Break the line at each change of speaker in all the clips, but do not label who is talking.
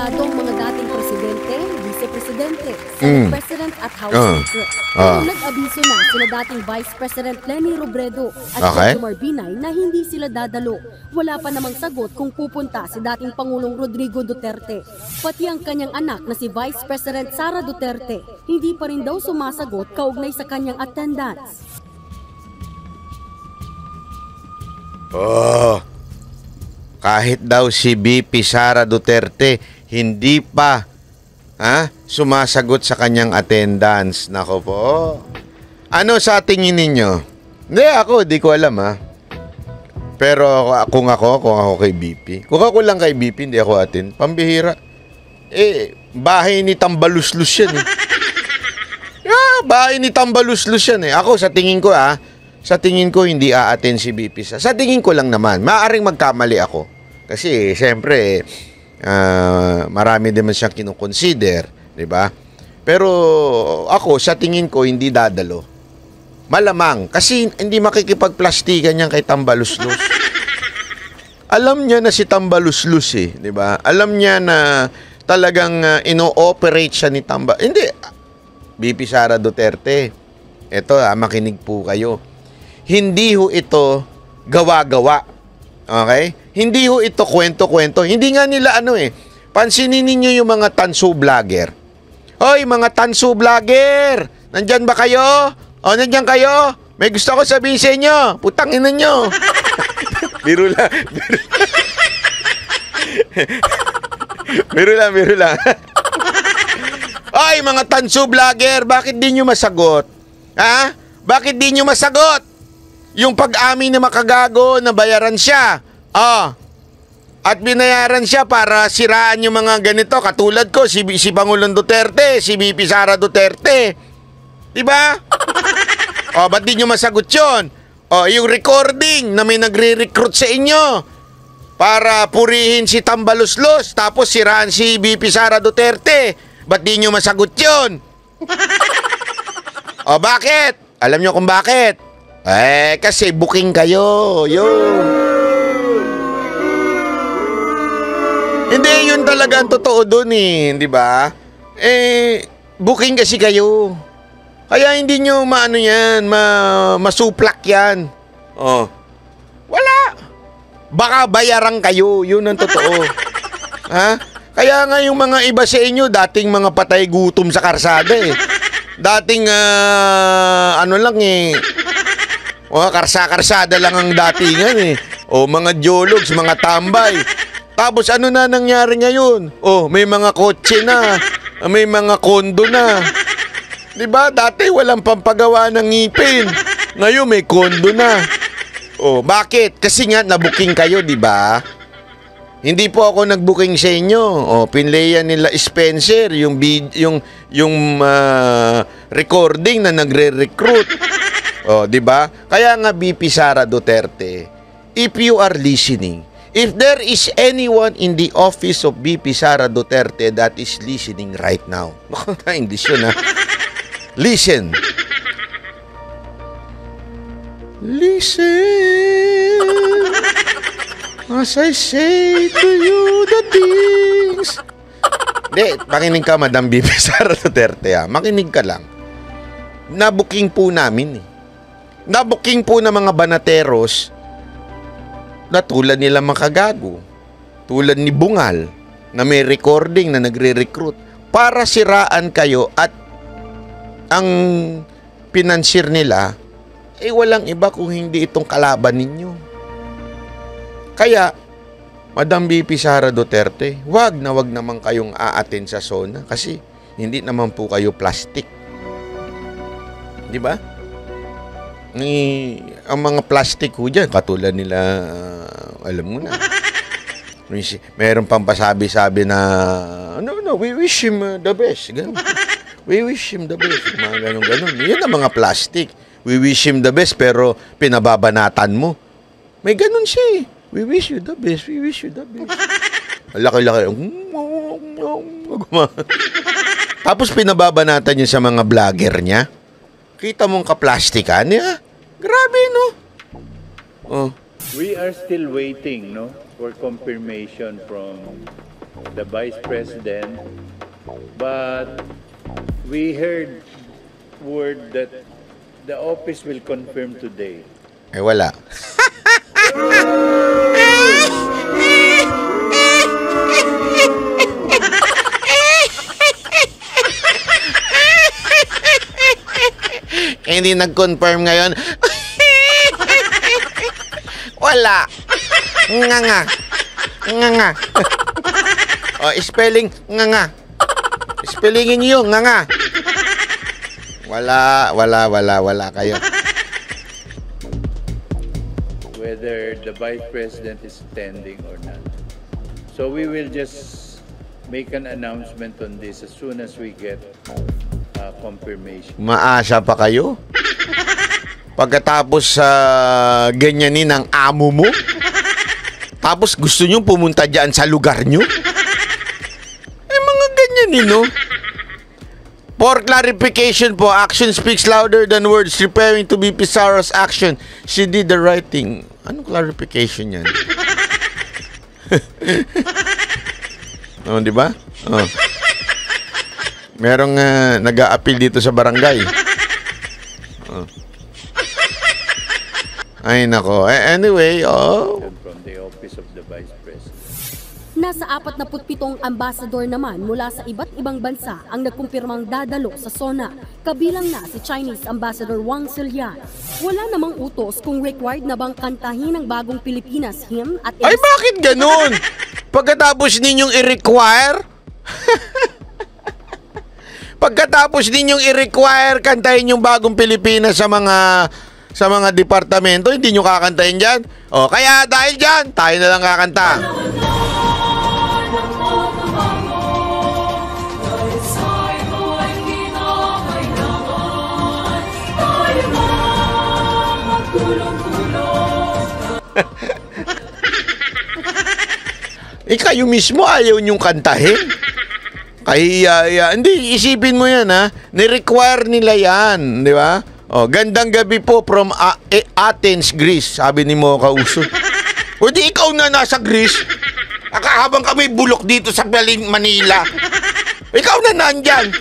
Aminado ang mga dating presidente, vice-presidente, Senate President at House Speaker. Pero nag-abiso na sila dating Vice President Leni Robredo at Jomar Binay na hindi sila dadalo. Wala pa namang sagot kung pupunta si dating Pangulong Rodrigo Duterte. Pati ang kanyang anak na si Vice President Sara Duterte, hindi pa rin daw sumasagot kaugnay sa kanyang attendance.
Kahit daw si BP Sara Duterte hindi pa sumasagot sa kanyang attendance. Nako po. Ano sa tingin ninyo? Hindi ako, di ko alam Pero kung ako kay BP. Kung ako lang kay BP, hindi ako attend. Pambihira. Bahay ni Tambaluslus yan bahay ni Tambaluslus yan Ako sa tingin ko sa tingin ko hindi a-attend si BP. Sa tingin ko lang naman, maaaring magkamali ako. Kasi siyempre marami din man siyang kinukonsider, 'di ba? Pero ako sa tingin ko hindi dadalo. Malamang kasi hindi makikipagplastikan niyan kay Tambaluslus. Alam niya na si Tambaluslus 'di ba? Alam niya na talagang ino-operate siya ni Hindi BP Sara Duterte. Ito makinig po kayo. Hindi ho ito gawa-gawa. Okay? Hindi ho ito kwento-kwento. Hindi nga nila pansinin ninyo yung mga tanso vlogger. Hoy, mga tanso vlogger! Nandyan ba kayo? Nandyan kayo? May gusto ko sabihin sa inyo. Putang ina nyo. Biro lang. Biro lang. Hoy, mga tanso vlogger, bakit di nyo masagot? Bakit di nyo masagot? Yung pag-amin na makagago na bayaran siya. At binayaran siya para siraan yung mga ganito. Katulad ko, si Pangulong Duterte, si BP Sara Duterte. Diba? Ba't di nyo masagot yun? Yung recording na may nagre-recruit sa inyo para purihin si Tambaluslos tapos siraan si BP Sara Duterte. Ba't di nyo masagot yun? Bakit? Alam nyo kung bakit? Kasi booking kayo. Yun. Hindi, yun talaga ang totoo dun di ba? Booking kasi kayo. Kaya hindi nyo masuplak yan. Wala. Baka bayaran kayo. Yun ang totoo. Kaya nga yung mga iba sa inyo, dating mga patay gutom sa karsada Dating karsa-karsada lang ang datingan mga jologs, mga tambay. Tapos ano na nangyari ngayon? May mga kotse na, may mga kondo na. 'Di ba? Dati walang pampagawa ng ngipin. Ngayon may kondo na. Bakit? Kasi nga na-booking kayo, 'di ba? Hindi po ako nag-booking sa inyo. Pinlayan nila Spencer yung recording na nagre-recruit. 'Di ba? Kaya nga BP Sara Duterte, if you are listening, if there is anyone in the office of BP Sara Duterte that is listening right now. Baka English yun Listen. Listen. As I say to you the things. Hindi, makinig ka Madam BP Sara Duterte Makinig ka lang. Nabuking po namin Nabuking po ng mga banateros na tulad nila makagago, tulad ni Bungal na may recording na nagre-recruit para siraan kayo at ang pinansir nila walang iba kung hindi itong kalaban ninyo. Kaya Madam BP Sara Duterte, wag naman kayong a-attend sa SONA kasi hindi naman po kayo plastic. 'Di ba? Ang mga plastic ho dyan, katulad nila, alam mo na. Meron pang pasabi-sabi na, we wish him the best. Ganun. We wish him the best. Mga ganun. Yan ang mga plastic. We wish him the best, pero pinababanatan mo. May ganun siya We wish you the best. We wish you the best. Laki-laki. Tapos pinababanatan niya sa mga vlogger niya. Kita mong kaplastikan niya. Grabe, no?
We are still waiting, for confirmation from the Vice President, but we heard word that the office will confirm today.
Eh, wala. Hindi nag-confirm ngayon. Wala. Nga. Nga. O, spelling nga. Spellingin niyo, nga. Wala kayo.
Whether the Vice President is attending or not. So we will just make an announcement on this as soon as we get confirmation.
Maasa pa kayo? Pagkatapos ganyanin ang amo mo? Tapos gusto nyo pumunta dyan sa lugar nyo? Eh, mga ganyanin, no? For clarification po, action speaks louder than words. Referring to BP Sara's action, she did the right thing. Anong clarification yan? Oh, di ba? Oh. Merong nag-a-appeal dito sa barangay. Oh. Ay, nako. Anyway,
From the office of the Vice President.
Nasa 47 ambasador naman mula sa iba't ibang bansa ang nagkumpirmang dadalo sa SONA, kabilang na si Chinese Ambassador Wang Zilian. Wala namang utos kung required na bang kantahin ang bagong Pilipinas hymn at...
Ay, bakit ganun? Pagkatapos ninyong i-require? Pagkatapos ninyong i-require kantahin yung bagong Pilipinas sa mga departamento, hindi nyo kakantahin dyan? O, kaya dahil dyan, tayo na lang kakanta. Kayo mismo ayaw nyong kantahin? Kaya, hindi, isipin mo yan, ha? Ni-require nila yan, di ba? O, gandang gabi po from Athens, Greece, sabi ni Mocha Uso. O di ikaw na nasa Greece? Habang kami bulok dito sa Manila. Ikaw na nandyan.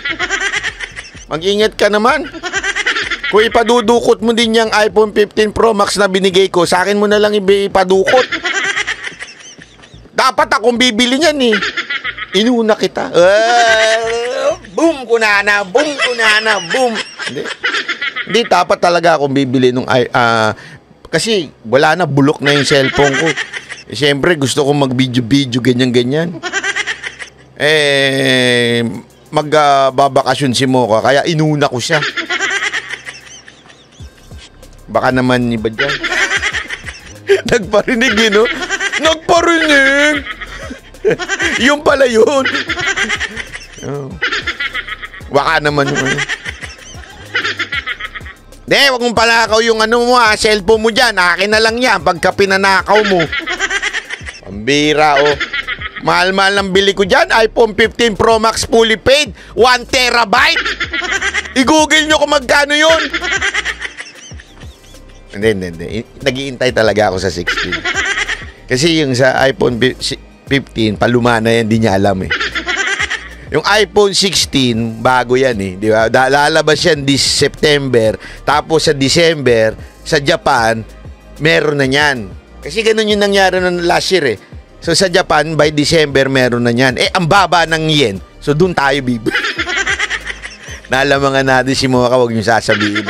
Mag-ingat ka naman. Kung ipadudukot mo din yung iPhone 15 Pro Max na binigay ko, sa akin mo na lang ipadukot. Dapat akong bibili niyan eh. Inuna kita. Boom, kunana, boom, kunana, boom. Hindi, dapat talaga akong bibili nung kasi wala na, bulok na yung cellphone ko. Siyempre, gusto kong mag-video-video, ganyan-ganyan. Magbabakasyon si Mocha, kaya inuna ko siya. Baka naman iba dyan. Nagparinig yun, no? Nagparinig! Yung pala yun. Oh. Baka naman yun. Wag mong panakaw yung cellphone mo dyan. Akin na lang yan pagka pinanakaw mo. Pambira, oh. Mahal-mahal ng bili ko dyan. iPhone 15 Pro Max fully paid. 1 terabyte. I-google nyo kung magkano yun. Hindi. Nag-iintay talaga ako sa 16. Kasi yung sa iPhone 15, paluma na yan, di niya alam eh. Yung iPhone 16, bago yan eh. Di ba? Lalabas yan this September. Tapos sa December, sa Japan, meron na yan. Kasi ganun yung nangyari noong last year eh. So sa Japan, by December, meron na yan. Ang baba ng yen. So dun tayo bibili. Nalamangan natin si Mocha, huwag nyo sasabihin.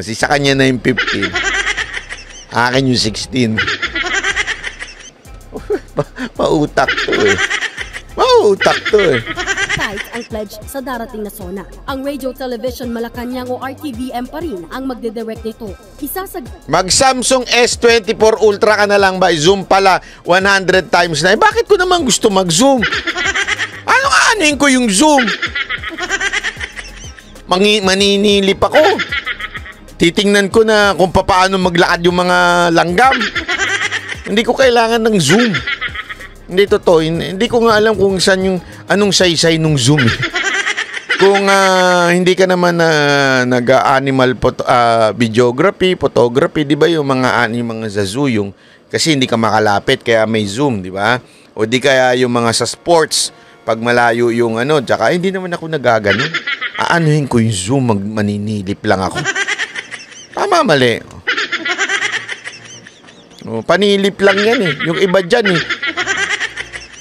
Sa kanya na yung 15. Akin yung 16. Mautak to eh.
Kahit ang pledge sa darating na SONA. Ang Radio Television Malacanang o RTVM pa rin ang magdedirect nito.
Mag Samsung S24 Ultra ka na lang ba? Zoom pala 100 times na. Bakit ko naman gusto mag-zoom? Anuin ko yung zoom? Maninilip ako. Titingnan ko na kung paano maglakad yung mga langgam. Hindi ko kailangan ng zoom. Hindi totoo. Hindi ko nga alam kung saan anong saysay nung zoom. Kung hindi ka naman nag-animal videography, photography, di ba yung mga sa zoo, kasi hindi ka makalapit kaya may zoom, di ba? O di kaya yung mga sa sports, pag malayo yung ano, tsaka hindi naman ako nagaganon. Aanuhin ko yung Zoom, maninilip lang ako. Tama, mali. Panilip lang yan eh. Yung iba dyan eh.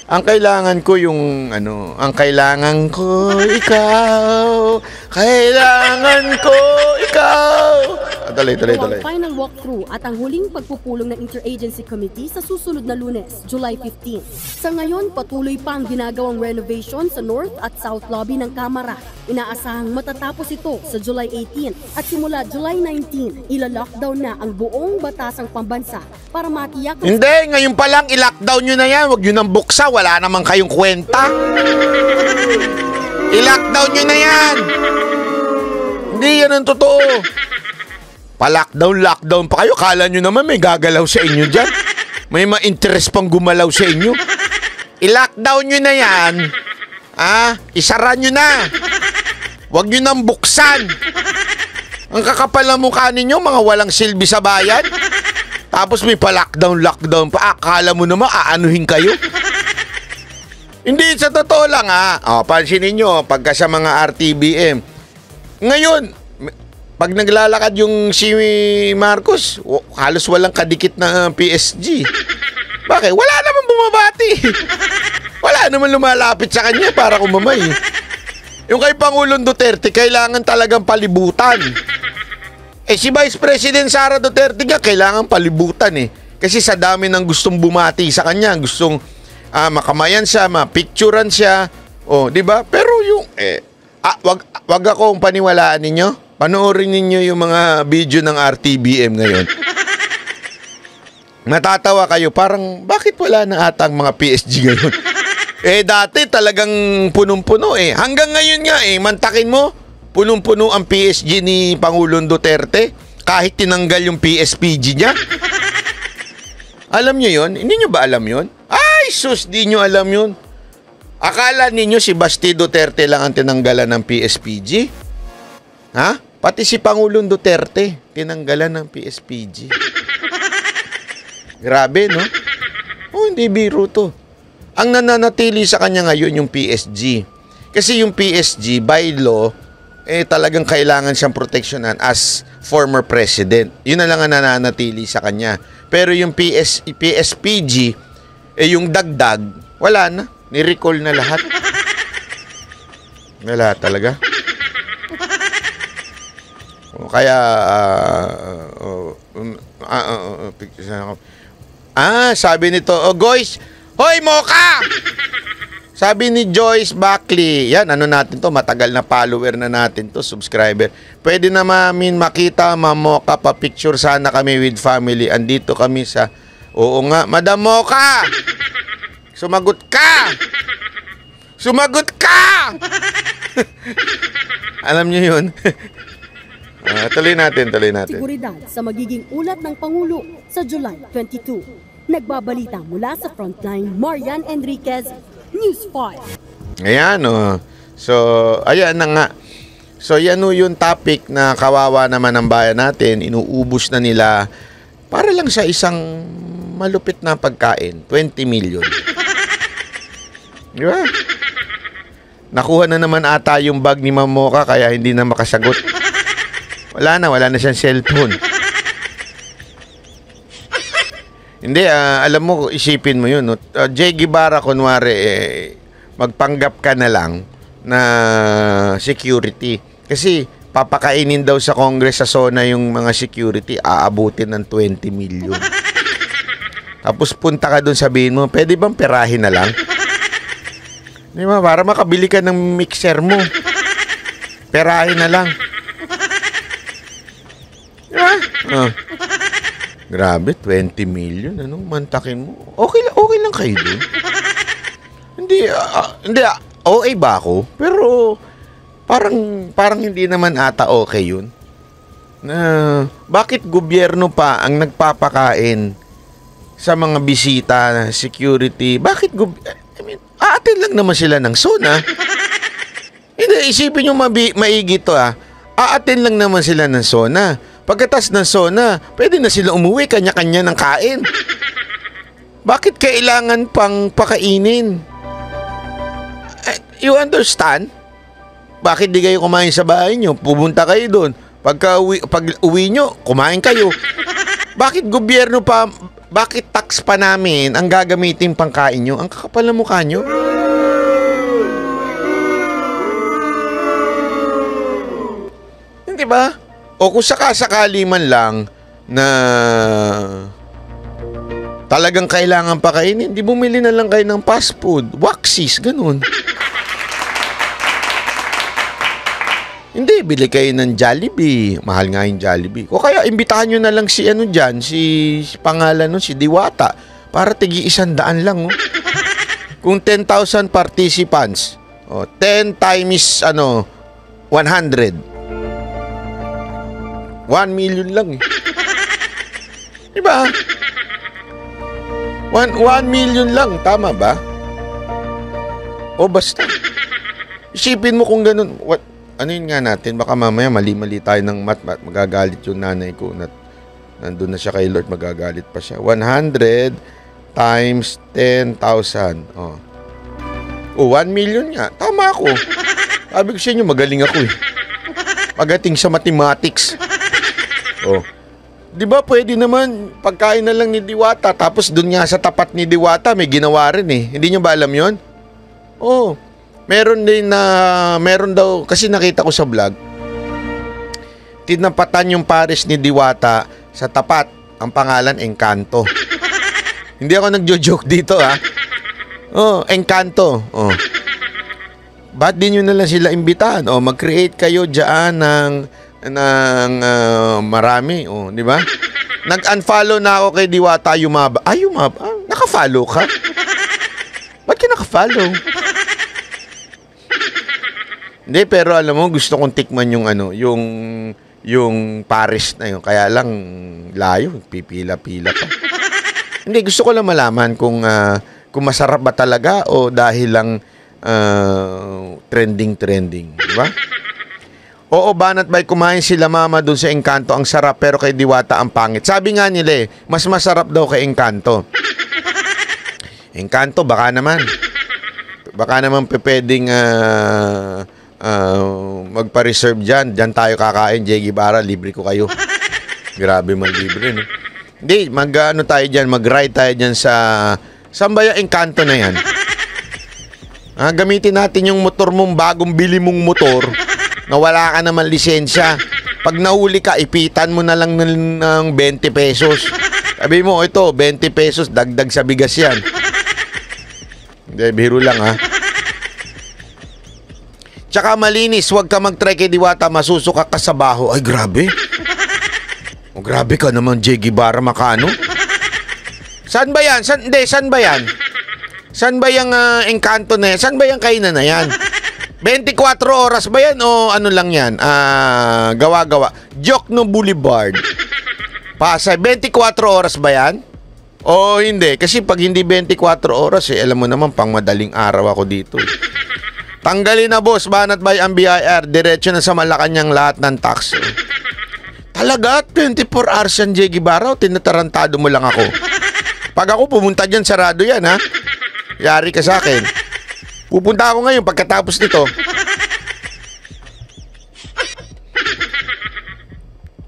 Ang kailangan ko yung ano, ang kailangan ko ikaw. Kailangan ko ikaw. Tuloy.
Ang final walkthrough at ang huling pagpupulong ng Interagency Committee sa susunod na Lunes, July 15. Sa ngayon, patuloy pa ang ginagawang renovation sa North at South Lobby ng Kamara. Inaasahang matatapos ito sa July 18 at simula July 19, ila-lockdown na ang buong batasang pambansa para matiyak ang...
Hindi, ngayon pa lang i-lockdown nyo na yan. Huwag nyo nang buksa, wala naman kayong kwenta. I-lockdown nyo na yan. Hindi yan ang totoo. Pa-lockdown pa kayo. Kala nyo naman may gagalaw sa inyo dyan. May ma-interest pang gumalaw sa inyo. I-lockdown nyo na yan. Isara nyo na. Huwag nyo nang buksan. Ang kakapal ng mukha ninyo, mga walang silbi sa bayan. Tapos may pa-lockdown pa. Akala mo naman, aanuhin kayo. Hindi, sa totoo lang pansinin nyo, pagka sa mga RTBM. Ngayon, pag naglalakad yung si Marcos, halos walang kadikit na PSG. Bakit? Wala naman bumabati. Wala naman lumalapit sa kanya para kumamay. Yung kay Pangulong Duterte, kailangan talagang palibutan. Si Vice President Sara Duterte nga, kailangan palibutan eh. Kasi sa dami ng gustong bumati sa kanya, gustong makamayan siya, mapicturan siya. Di ba? Pero yung, wag akong paniwalaan ninyo. Panoorin ninyo yung mga video ng RTBM ngayon. Natatawa kayo, parang bakit wala na atang mga PSG ngayon? Dati talagang punong-puno eh. Hanggang ngayon nga mantakin mo, punong-puno ang PSG ni Pangulong Duterte kahit tinanggal yung PSPG niya. Alam nyo yun? Hindi nyo ba alam yun? Ay, sus, di nyo alam yun. Akala ninyo si Basti Duterte lang ang tinanggalan ng PSPG? Pati si Pangulong Duterte, tinanggalan ng PSPG. Grabe, no? Hindi biro to. Ang nananatili sa kanya ngayon yung PSG. Kasi yung PSG, by law, talagang kailangan siyang proteksyonan as former president. Yun na lang ang nananatili sa kanya. Pero yung PSPG, yung dagdag, wala na. Ni-recall na lahat. Wala talaga. Kaya sabi nito, Joyce, hoy Mocha! Sabi ni Joyce Buckley, yan, natin to, matagal na follower na natin to, subscriber. Pwede na makita, Mocha, pa-picture sana kami with family. Andito kami sa, oo nga, Madam Mocha! Sumagot ka! Sumagot ka! Alam niyo yun? Tuloy natin.
Seguridad sa magiging ulat ng Pangulo sa July 22. Nagbabalita mula sa Frontline, Marian Enriquez, News 5.
Ayan, So, ayan na nga. So, yan yung topic na kawawa naman ng bayan natin. Inuubos na nila para lang sa isang malupit na pagkain. 20 million. Di ba? Nakuha na naman ata yung bag ni Ma'am Mocha kaya hindi na makasagot. Wala na siyang cellphone. Hindi, alam mo, isipin mo yun. No? Jay Guevara, kunwari, magpanggap ka na lang na security. Kasi, papakainin daw sa Congress sa SONA yung mga security, aabutin ng 20 million. Tapos punta ka doon, sabihin mo, pwede bang perahin na lang? Di ba? Para makabili ka ng mixer mo. Perahin na lang. Grabe, 20 million. Anong mantakin mo? Okay lang kayo doon. Hindi, okay ba ako? Pero, parang hindi naman ata okay yun. Bakit gobyerno pa ang nagpapakain sa mga bisita, security? Bakit aatin lang naman sila ng SONA. Hindi, isipin nyo maigi to aatin lang naman sila ng SONA. Pagkatas ng SONA, pwede na sila umuwi, kanya-kanya ng kain. Bakit kailangan pang pakainin? You understand? Bakit di kayo kumain sa bahay nyo? Pumunta kayo doon. Pag uwi nyo, kumain kayo. Bakit gobyerno pa, bakit tax pa namin ang gagamitin pangkain nyo? Ang kakapal na mukha nyo. Hindi ba? O kung sakasakali man lang na talagang kailangan pakainin, di bumili na lang kayo ng fast food. Waxis, ganun. Hindi, bili kayo ng Jollibee. Mahal nga yung Jollibee. O kaya, imbitahan nyo na lang si ano dyan, si pangalan nun, si Diwata. Para tigi 100 lang, oh. Kung 10,000 participants, 10 times, 100. 1 million lang, eh. Diba? 1 million lang, tama ba? O basta. Isipin mo kung ganun, ano yun nga natin, baka mamaya mali-mali tayo ng math, magagalit yung nanay ko na nandun na siya kay Lord, magagalit pa siya. 100 times 10,000. Oh, 1 million nga. Tama ako. Sabi ko sa inyo, magaling ako eh. Pagdating sa mathematics. Oh. Di ba pwede naman pagkain na lang ni Diwata, tapos dun nga sa tapat ni Diwata may ginawa rin eh. Hindi nyo ba alam yun? Oh. Meron din na, meron daw, kasi nakita ko sa vlog, tinapatan yung pares ni Diwata sa tapat, ang pangalan, Encanto. Hindi ako nagjo-joke dito, ha? Oh, Encanto. Oh. Ba't di nyo na lang sila imbitahan? Oh, mag-create kayo dyan ng marami, oh, di ba? Nag-unfollow na ako kay Diwata, Yumaba. Yumaba? Naka-follow ka? Ba't ka naka-follow? Hindi, pero alam mo, gusto kong tikman yung yung Paris na yun. Kaya lang, layo, pipila-pila pa. Hindi, gusto ko lang malaman kung masarap ba talaga o dahil lang trending-trending. Diba? Oo, banat ba'y kumain sila mama doon sa Encanto. Ang sarap, pero kay Diwata ang pangit. Sabi nga nila mas masarap daw kay Encanto. Encanto, baka naman. Baka naman pwedeng magpa-reserve dyan. Dyan tayo kakain, Jeggy Bara, libre ko kayo. Grabe man libre, no? Hindi, tayo dyan, mag-ride tayo dyan sa... Saan ba yung Encanto na yan? Gamitin natin yung motor mong bagong bili mong motor na wala ka naman lisensya. Pag nahuli ka, ipitan mo na lang ng 20 pesos. Sabi mo, ito, 20 pesos, dagdag sa bigas yan. Hindi, biro lang, ha? Tsaka malinis, huwag ka mag-try kay Diwata, masusuka ka sa baho. Ay, grabe. O, grabe ka naman, Jeggy Bara, makano? Saan ba yan? Saan ba yan? Saan ba yung Encanto na yan? Saan ba yung kainan na yan? 24 oras ba yan o ano lang yan? Gawa-gawa. Jokno Boulevard. Pasay. 24 oras ba yan? O hindi. Kasi pag hindi 24 oras, alam mo naman, pang madaling araw ako dito. Tanggalin na, boss. Banat by ang BIR. Diretso na sa Malacanang lahat ng tax. Talaga? 24 hours yan, Jeggy Bara? O tinatarantado mo lang ako? Pag ako pumunta dyan, sarado yan, ha? Yari ka sa akin. Pupunta ako ngayon pagkatapos nito.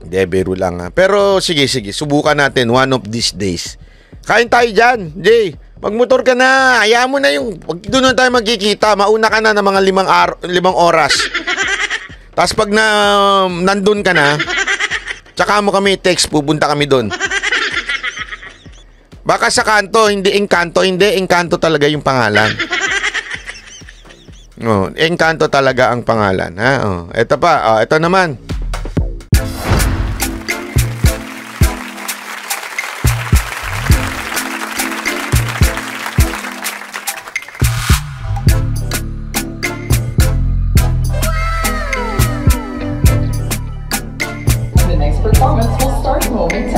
Hindi, biro lang, ha? Pero sige, subukan natin one of these days. Kain tayo dyan, Jay. Magmotor ka na, hayaan mo na yung, doon na tayo magkikita, mauna ka na ng mga 5 oras. Tapos pag nandun ka na, tsaka mo kami text, pupunta kami doon. Baka sa kanto, hindi Encanto, Encanto talaga yung pangalan. Oh, Encanto talaga ang pangalan, ha? Oh, ito pa, ito naman.
The next performance will start momentarily.